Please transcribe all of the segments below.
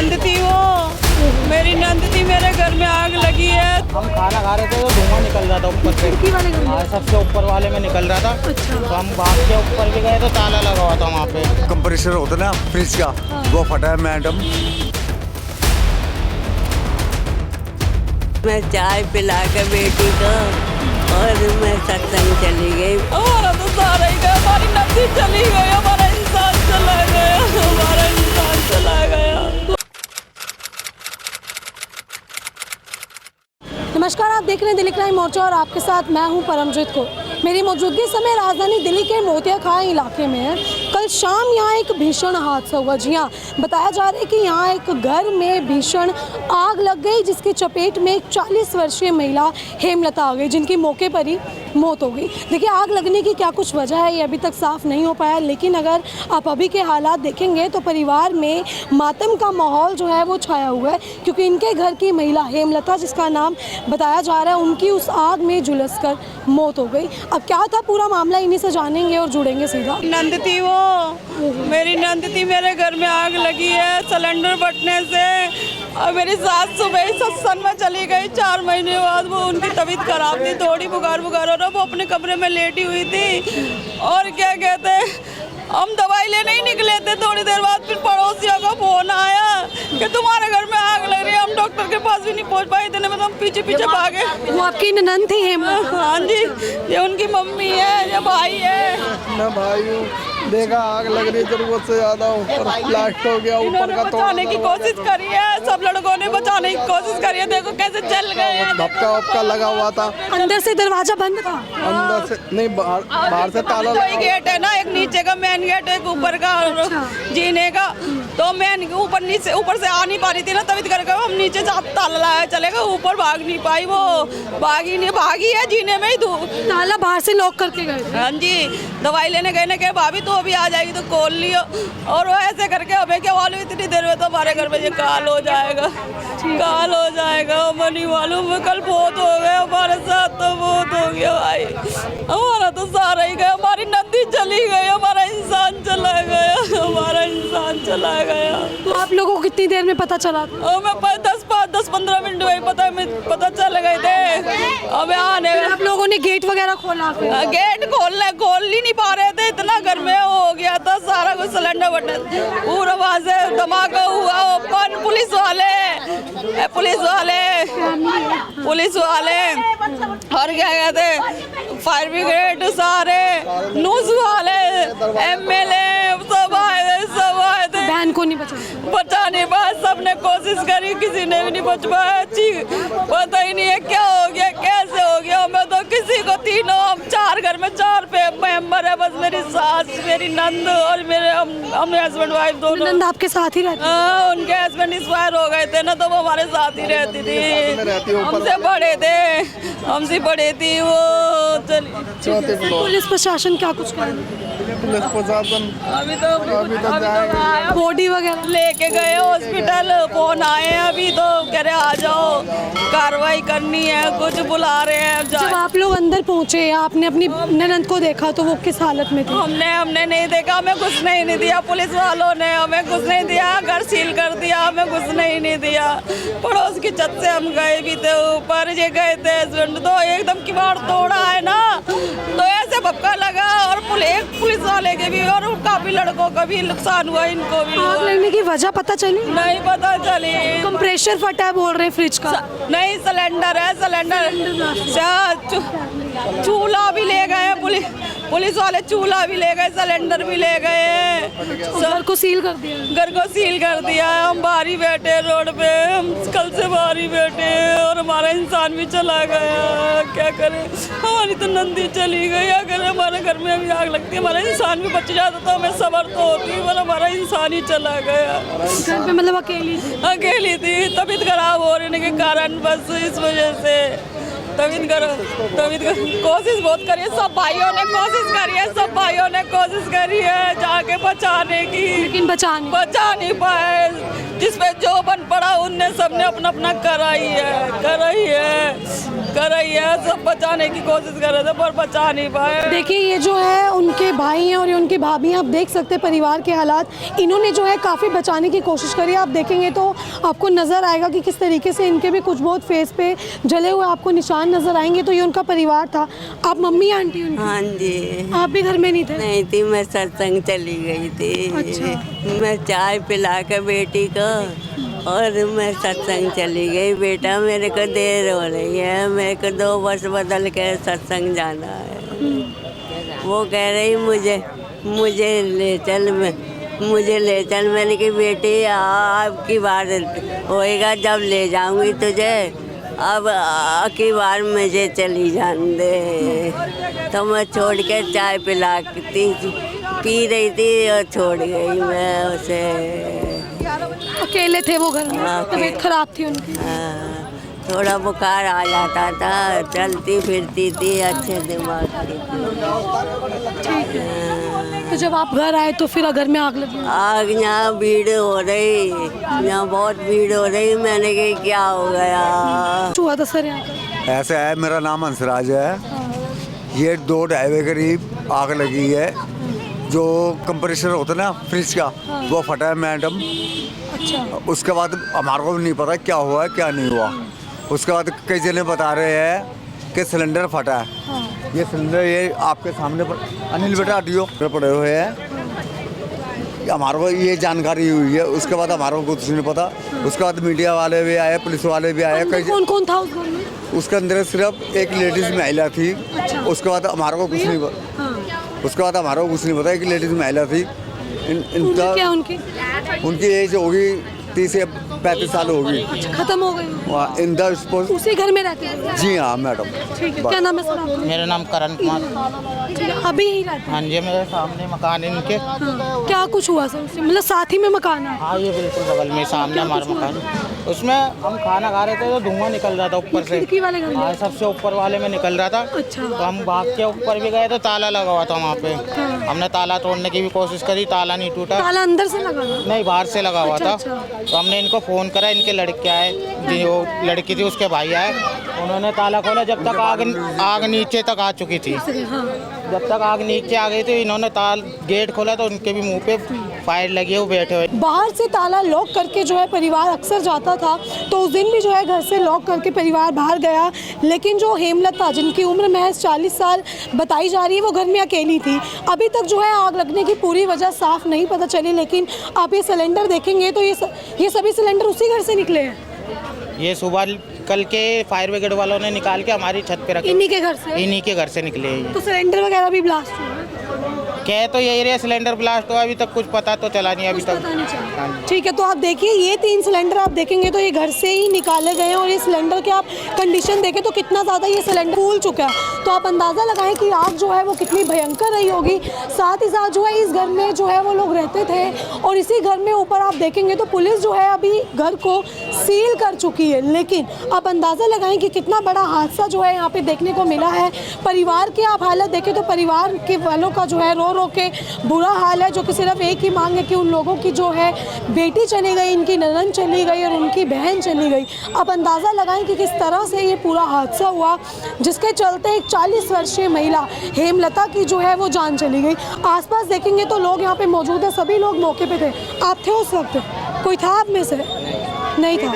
नंद थी वो, मेरी नंद थी। मेरे घर में आग लगी है। हम खाना खा रहे थे तो धुआं निकल रहा था ऊपर से। खिड़की वाले घर में? सबसे ऊपर वाले में निकल रहा था। अच्छा। तो हम भाग के ऊपर भी गए तो ताला लगा हुआ था वहाँ पे। कंप्रेसर होता है ना फ्रिज का, वो फटा है मैडम। मैं चाय पिला के बेटी को और मैं सत्संग चली गई। हमारा तो सारा ही गया, हमारी नंदी चली गई, हमारा इंसान चला गया, हमारा इंसान चला गया। नमस्कार, आप देख रहे हैं दिल्ली क्राइम मोर्चा और आपके साथ मैं हूं परमजीत कौर। मेरी मौजूदगी समय राजधानी दिल्ली के मोतिया खां इलाके में है। कल शाम यहां एक भीषण हादसा हुआ। जी हां, बताया जा रहा है कि यहां एक घर में भीषण आग लग गई, जिसकी चपेट में एक 40 वर्षीय महिला हेमलता आ गई, जिनकी मौके पर ही मौत हो गई। देखिए, आग लगने की क्या कुछ वजह है ये अभी तक साफ नहीं हो पाया, लेकिन अगर आप अभी के हालात देखेंगे तो परिवार में मातम का माहौल जो है वो छाया हुआ है, क्योंकि इनके घर की महिला हेमलता, जिसका नाम बताया जा रहा है, उनकी उस आग में झुलसकर मौत हो गई। अब क्या था पूरा मामला, इन्हीं से जानेंगे और जुड़ेंगे सीधा। नंद थी वो, मेरी नंद थी। मेरे घर में आग लगी है सिलेंडर फटने से, और मेरी सास सुबह ही सत्संग में चली गई। 4 महीने बाद वो, उनकी तबीयत खराब थी, थोड़ी बुखार हो रहा, वो अपने कमरे में लेटी हुई थी। और क्या कहते हैं, हम दवाई लेने ही निकले थे। थोड़ी देर बाद फिर पड़ोसियों का फोन आया कि तुम्हारे घर में आग लग रही है। हम डॉक्टर के पास भी नहीं पहुंच पाए, इतने में तो हम पीछे पीछे भागे। वो आपकी ननद थी हेमलता? हाँ जी, ये उनकी मम्मी है, ये भाई है। मैं भाई हूँ। देखा आग लग रही है जरूरत से ज्यादा, ऊपर ब्लास्ट हो गया। ऊपर का बचाने की कोशिश करी है, सब लड़कों ने बचाने की कोशिश करी है। देखो कैसे जल गए हैं। धक्का वक्का लगा हुआ था। अंदर से दरवाजा बंद था? अंदर से नहीं, बाहर से ताला कोई लगा। गेट है ना, एक नीचे का मेन गेट, एक ऊपर का जीने का। तो मेन ऊपर नीचे, ऊपर से आ नहीं पा रही थी ना तभी करके हम नीचे ताला लगाया चलेगा। ऊपर भाग नहीं पाई वो, भागी है जीने में ही। ताला बाहर से लॉक करके गए थे? हाँ जी, दवाई लेने गए ना, कहे भाभी तो अभी आ जाएगी तो खोल लियो। और वो ऐसे करके हमें क्या मालूम, इतनी देर में तो हमारे घर में ये काल हो जाएगा, काल हो जाएगा। हमें नहीं मालूम, कल बहुत हो गया हमारे साथ, तो बहुत हो गया भाई। हमारा तो सारा ही गया, हमारी नंदी चली गई, हमारा इंसान चला गया, हमारा इंसान चला गया। तो आप लोगों को कितनी देर में पता चला था? हमें 10-15 मिनट में पता चल गए थे। हमें आने, आप लोगों ने गेट वगैरह खोला? गेट खोल ही नहीं पा रहे थे, इतना घर में हो गया था सारा कुछ। सिलेंडर बटन पूरा वहां से धमाका हुआ। ओपन पुलिस वाले और क्या कहते, फायर ब्रिगेड, सारे न्यूज वाले, MLA सब आए थे। बहन को नहीं बचा नहीं पाया, सबने कोशिश करी, किसी ने भी नहीं बच पाया। पता ही नहीं है क्या हो गया, कैसे हो गया। मैं तो किसी को, तीनों हम 4 घर में 4 मेंबर है बस, मेरी सास, मेरी नंद और मेरे हम हस्बैंड वाइफ दोनों। नंद आपके साथ ही रहती? हाँ, उनके हस्बैंड एक्सपायर हो गए थे ना, तो वो हमारे साथ ही रहती थी। हमसे बड़े थी वो। पुलिस प्रशासन क्या कुछ कर? पुलिस प्रशासन अभी तो जाएगा। बॉडी वगैरह लेके गए हॉस्पिटल, फोन आए अभी तो कह रहे आ जाओ, कार्रवाई करनी है, कुछ बुला रहे हैं। जब आप लोग अंदर पहुंचे, आपने अपनी ननद को देखा तो वो किस हालत में थी? हमने नहीं देखा, हमें घुसने ही नहीं दिया। पुलिस वालों ने हमें घुसने नहीं दिया, घर सील कर दिया, हमें घुसने ही नहीं दिया। पड़ोस की छत से हम गए भी थे ऊपर, ये गए थे हस्बैंड, तो एकदम किवाड़ तोड़ा है ना, तो ऐसे भपका लगा। और पुलिस वाले के भी और काफी लड़कों का भी नुकसान हुआ, इनको भी आग लगने की वजह पता चली? नहीं पता चली। कंप्रेसर फटा है बोल रहे हैं फ्रिज का? नहीं, सिलेंडर है, चूल्हा भी ले गए पुलिस वाले, चूल्हा भी ले गए, सिलेंडर भी ले गए। घर को सील कर दिया? घर को सील कर दिया है। हम बाहर ही बैठे रोड पे, हम कल से बाहर ही बैठे और हमारा इंसान भी चला गया। क्या करें, हमारी तो नंदी चली गई। अगर हमारे घर में अभी आग लगती, हमारा इंसान भी बच जाता तो हमें सब्र तो होती, पर हमारा इंसान ही चला गया। घर पे मतलब अकेली थी, तबीयत खराब होने के कारण, बस इस वजह से तबीयत कोशिश बहुत करी है। सब भाइयों ने कोशिश करी है जाके बचाने की, लेकिन बचा नहीं पाए। जिसपे जो बन पड़ा उनने सबने अपना कराई है। सब बचाने की कोशिश कर रहे थे पर बचा नहीं पाए। देखिए, ये जो है उनके भाई हैं और ये उनकी इनके भाभी हैं, आप देख सकते हैं परिवार के हालात। इन्होंने जो है काफ़ी बचाने की कोशिश करी। आप देखेंगे तो आपको नज़र आएगा कि किस तरीके से इनके भी कुछ बहुत फेस पे जले हुए आपको निशान नज़र आएंगे। तो ये उनका परिवार था। आप मम्मी आंटी उनकी? हाँ जी। आप भी घर में नहीं थे? नहीं थी, मैं सत्संग चली गई थी। अच्छा। मैं चाय पिला के बेटी को और मैं सत्संग चली गई। बेटा मेरे को देर हो रही है, मेरे को 2 बस बदल के सत्संग जाना है। वो कह रही मुझे ले चल, मुझे ले चल। मैंने कहा बेटी आपकी बार होएगा जब ले जाऊंगी तुझे, अब की बार मुझे चली जान दे। तो मैं छोड़ के चाय पिलाती पी रही थी और छोड़ गई मैं उसे। अकेले थे वो घर में? हाँ, तबीयत खराब थी उनकी? हाँ, थोड़ा बुखार आ जाता था, चलती फिरती थी, अच्छे दिमाग की। ठीक है। तो जब आप घर आए तो फिर घर में आग लगी? आग यहाँ भीड़ हो रही, यहाँ बहुत भीड़ हो रही। मैंने कहा क्या हो गया? हुआ था सर यहाँ पर? ऐसा है, मेरा नाम हंसराज है। ये 2-2.5 बजे करीब आग लगी है। जो कंप्रेसर होता है ना फ्रिज का, वो फटा है मैडम। अच्छा। उसके बाद हमारे को भी नहीं पता क्या हुआ है क्या नहीं हुआ। उसके बाद कई जने बता रहे हैं कि सिलेंडर फटा है। ये सिलेंडर ये आपके सामने अनिल बेटा ऑडियो पड़े हुए हैं। हमारे को ये जानकारी हुई है। उसके बाद हमारे को कुछ नहीं पता। उसके बाद मीडिया वाले भी आए, पुलिस वाले भी आए। कौन कौन था उस घर में? उसके अंदर सिर्फ एक लेडीज महिला थी। उसके बाद हमारे को कुछ नहीं पता। उसके बाद हमारे को कुछ नहीं पता। एक लेडीज महिला थी। इनका क्या उनकी एज होगी 30 से 35 साल होगी। अच्छा, खत्म हो गई? In the spot. उसी घर में रहते हैं? जी हाँ मैडम। ठीक है। क्या नाम है सर आपका? मेरा नाम करण कुमार। ठीक है, अभी यही रहते हैं? हाँ जी, मेरे सामने मकान है इनके। हाँ। क्या कुछ हुआ सर उससे? मतलब साथ ही में मकान है? हाँ, ये बिल्कुल बगल में सामने हमारा मकान। उसमें हम खाना खा रहे थे तो धुआं निकल रहा था ऊपर से। खिड़की वाले घर में? हाँ, सबसे ऊपर वाले में निकल रहा था। अच्छा। तो हम भाग के ऊपर भी गए तो ताला लगा हुआ था वहाँ पे। हमने ताला तोड़ने की भी कोशिश करी, ताला नहीं टूटा। ताला अंदर से लगा था? नहीं, बाहर से लगा हुआ था। अच्छा। तो हमने इनको फ़ोन करा, इनके लड़के आए, जो लड़की थी उसके भाई आए। उन्होंने ताला खोला, जब तक आग नीचे तक आ चुकी थी। हाँ। जब तक आग नीचे आ गई थी, इन्होंने गेट खोला तो उनके भी मुंह पे फायर लगी है, वो बैठे हुए। बाहर से ताला लॉक करके जो है परिवार अक्सर जाता था। तो उस दिन भी जो है घर से लॉक करके परिवार बाहर गया। लेकिन जो हेमलता, जिनकी उम्र महज 40 साल बताई जा रही है, वो घर में अकेली थी। अभी तक जो है आग लगने की पूरी वजह साफ नहीं पता चली। लेकिन आप ये सिलेंडर देखेंगे तो ये सभी सिलेंडर उसी घर से निकले हैं। ये सुबह कल के फायर ब्रिगेड वालों ने निकाल के हमारी छत पे रखे। इन्हीं के घर से? इन्हीं के घर से निकले हैं। तो सिलेंडर वगैरह भी ब्लास्ट हुआ है? कह तो यही रहे सिलेंडर ब्लास्ट हुआ, अभी तक कुछ पता तो चला नहीं अभी तक। पता नहीं चला। ठीक है। तो आप देखिए ये 3 सिलेंडर आप देखेंगे तो ये घर से ही निकाले गए हैं। और ये सिलेंडर के आप कंडीशन देखें तो कितना ज़्यादा ये सिलेंडर फूल चुका है। तो आप अंदाज़ा लगाएं कि आग जो है वो कितनी भयंकर रही होगी। साथ ही साथ जो है इस घर में जो है वो लोग रहते थे। और इसी घर में ऊपर आप देखेंगे तो पुलिस जो है अभी घर को सील कर चुकी है। लेकिन आप अंदाज़ा लगाएं कि कितना बड़ा हादसा जो है यहाँ पे देखने को मिला है। परिवार की आप हालत देखें तो परिवार के वालों का जो है रो रो के बुरा हाल है। जो कि सिर्फ एक ही मांग है कि उन लोगों की जो है बेटी चली गई, इनकी ननद चली गई और उनकी बहन चली गई। अब अंदाज़ा लगाएं कि किस तरह से ये पूरा हादसा हुआ, जिसके चलते एक 40 वर्षीय महिला हेमलता की जो है वो जान चली गई। आसपास देखेंगे तो लोग यहाँ पे मौजूद है, सभी लोग मौके पे थे। आप थे उस वक्त? कोई था आप में से? नहीं था।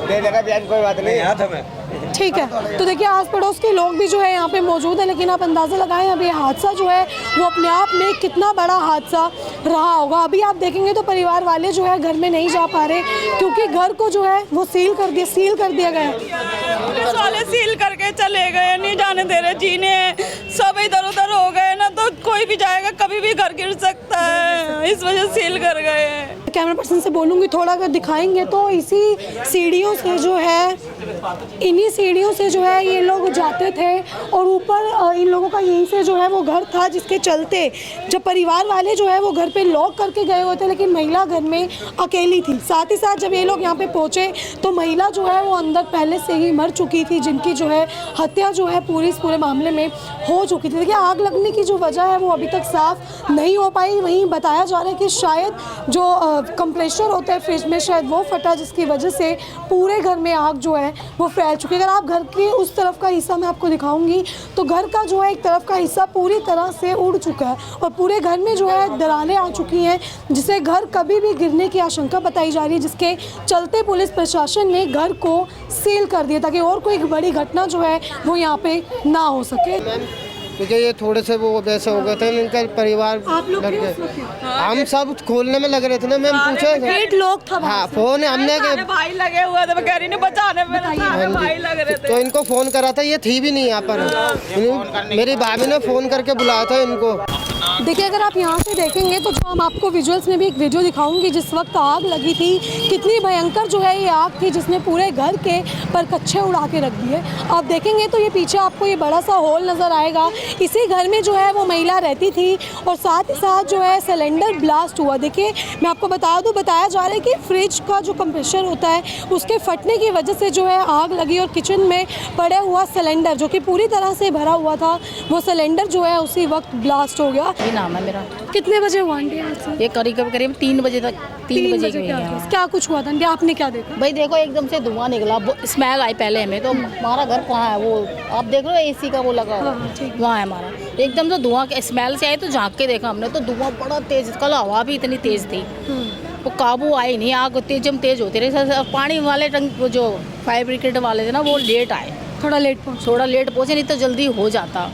कोई बात नहीं। ठीक है। तो देखिए आस पड़ोस के लोग भी जो है यहाँ पे मौजूद है। लेकिन आप अंदाज़ा लगाएं अब ये हादसा जो है वो अपने आप में कितना बड़ा हादसा रहा होगा। अभी आप देखेंगे तो परिवार वाले जो है घर में नहीं जा पा रहे, क्योंकि घर को जो है वो सील कर दिया गया। पुलिस वाले सील करके चले गए, नहीं जाने दे रहे जीने। सब इधर उधर हो गए ना, तो कोई भी जाएगा कभी भी घर गिर सकता है, इस वजह सील कर गए। कैमरा पर्सन से बोलूँगी थोड़ा अगर दिखाएंगे तो इसी सीढ़ियों से जो है, इन्हीं सीढ़ियों से जो है ये लोग जाते थे। और ऊपर इन लोगों का यहीं से जो है वो घर था, जिसके चलते जब परिवार वाले जो है वो घर पे लॉक करके गए हुए थे, लेकिन महिला घर में अकेली थी। साथ ही साथ जब ये लोग यहाँ पे पहुँचे तो महिला जो है वो अंदर पहले से ही मर चुकी थी, जिनकी जो है हत्या जो है पूरे मामले में हो चुकी थी। देखिए आग लगने की जो वजह है वो अभी तक साफ नहीं हो पाई। वहीं बताया जा रहा है कि शायद जो कंप्रेसर होता है फ्रिज में, शायद वो फटा, जिसकी वजह से पूरे घर में आग जो है वो फैल चुकी है। अगर आप घर के उस तरफ का हिस्सा मैं आपको दिखाऊंगी तो घर का जो है एक तरफ का हिस्सा पूरी तरह से उड़ चुका है और पूरे घर में जो है दरारें आ चुकी हैं, जिससे घर कभी भी गिरने की आशंका बताई जा रही है, जिसके चलते पुलिस प्रशासन ने घर को सील कर दिया ताकि और कोई बड़ी घटना जो है वो यहाँ पे ना हो सके। क्योंकि ये थोड़े से वो वैसे हो गए थे, इनका परिवार आप लोग लग थे गए। उस वक्त? हम सब खोलने में लग रहे थे ना मैम, पूछे गेट लॉक था हाँ वहाँ से। फोन हमने सारे भाई लगे हुए थे, मैं कह रही नहीं बचाने में, सारे भाई लग रहे थे। तो इनको फोन करा था, ये थी भी नहीं यहाँ पर। मेरी भाभी ने फोन करके बुलाया था इनको। देखिए अगर आप यहाँ से देखेंगे तो जो हम आपको विजुअल्स में भी एक वीडियो दिखाऊंगी जिस वक्त आग लगी थी, कितनी भयंकर जो है ये आग थी जिसने पूरे घर के परकच्छे उड़ा के रख दिए। आप देखेंगे तो ये पीछे आपको ये बड़ा सा हॉल नज़र आएगा, इसी घर में जो है वो महिला रहती थी और साथ ही साथ जो है सिलेंडर ब्लास्ट हुआ। देखिए मैं आपको बता दूँ, बताया जा रहा है कि फ्रिज का जो कंप्रेसर होता है उसके फटने की वजह से जो है आग लगी और किचन में पड़ा हुआ सिलेंडर जो कि पूरी तरह से भरा हुआ था, वो सिलेंडर जो है उसी वक्त ब्लास्ट हो गया। ये नाम है मेरा। कितने बजे हुआ आंटी हादसा? ये करीब 3 बजे तक 3 बजे की क्या कुछ हुआ था आंटी, आपने क्या देखा? भाई देखो एकदम से धुआं निकला, स्मेल आई पहले हमें, तो हमारा घर कहाँ है वो आप देख लो, एसी का वो लगा हुआ वहाँ है हमारा। एकदम से धुआं के स्मेल से आई तो झाँक के देखा हमने तो धुआं बड़ा तेज, कल हवा भी इतनी तेज थी वो काबू आई नहीं, आग तेज होती रही। पानी वाले वो जो फायर ब्रिगेड वाले थे ना वो लेट आए, थोड़ा लेट पहुंचे, नहीं तो जल्दी हो जाता।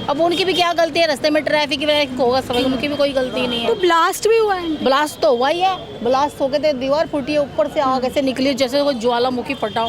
अब उनकी भी क्या गलती है, रास्ते में ट्रैफिक होगा सब, उनकी भी कोई गलती नहीं तो है। ब्लास्ट भी हुआ है? ब्लास्ट तो हुआ ही है, ब्लास्ट हो गए थे, दीवार फूटी है, ऊपर से आग ऐसे निकली जैसे वो ज्वालामुखी फटा।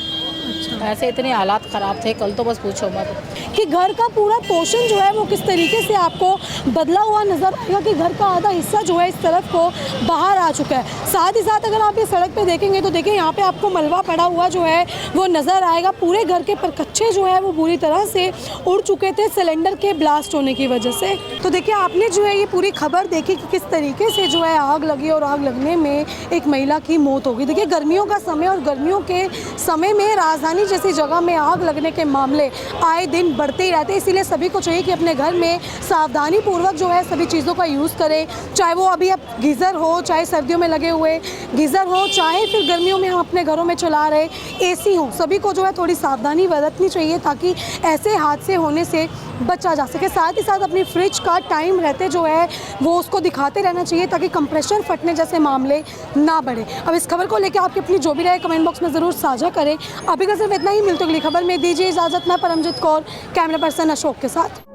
ऐसे इतने हालात ख़राब थे कल तो बस पूछो मत कि घर का पूरा पोर्शन जो है वो किस तरीके से आपको बदला हुआ नज़र आएगा कि घर का आधा हिस्सा जो है इस तरफ को बाहर आ चुका है। साथ ही साथ अगर आप ये सड़क पे देखेंगे तो देखिए यहाँ पे आपको मलबा पड़ा हुआ जो है वो नज़र आएगा। पूरे घर के परकच्छे जो है वो बुरी तरह से उड़ चुके थे सिलेंडर के ब्लास्ट होने की वजह से। तो देखिए आपने जो है ये पूरी खबर देखी कि किस तरीके से जो है आग लगी और आग लगने में एक महिला की मौत हो गई। देखिए गर्मियों का समय और गर्मियों के समय में राजधानी जैसी जगह में आग लगने के मामले आए दिन बढ़ते ही रहते हैं, इसीलिए सभी को चाहिए कि अपने घर में सावधानी पूर्वक जो है सभी चीज़ों का यूज़ करें, चाहे वो अभी अब गीज़र हो, चाहे सर्दियों में लगे हुए गीज़र हो, चाहे फिर गर्मियों में हम अपने घरों में चला रहे एसी हो, सभी को जो है थोड़ी सावधानी बरतनी चाहिए ताकि ऐसे हादसे होने से बचा जा सके। साथ ही साथ अपनी फ्रिज का टाइम रहते जो है वो उसको दिखाते रहना चाहिए ताकि कंप्रेसर फटने जैसे मामले ना बढ़े। अब इस खबर को लेकर आपकी अपनी जो भी राय कमेंट बॉक्स में ज़रूर साझा करें। अभी का सिर्फ इतना ही, मिलते अगली खबर में, दीजिए इजाज़त। मैं परमजीत कौर, कैमरा पर्सन अशोक के साथ।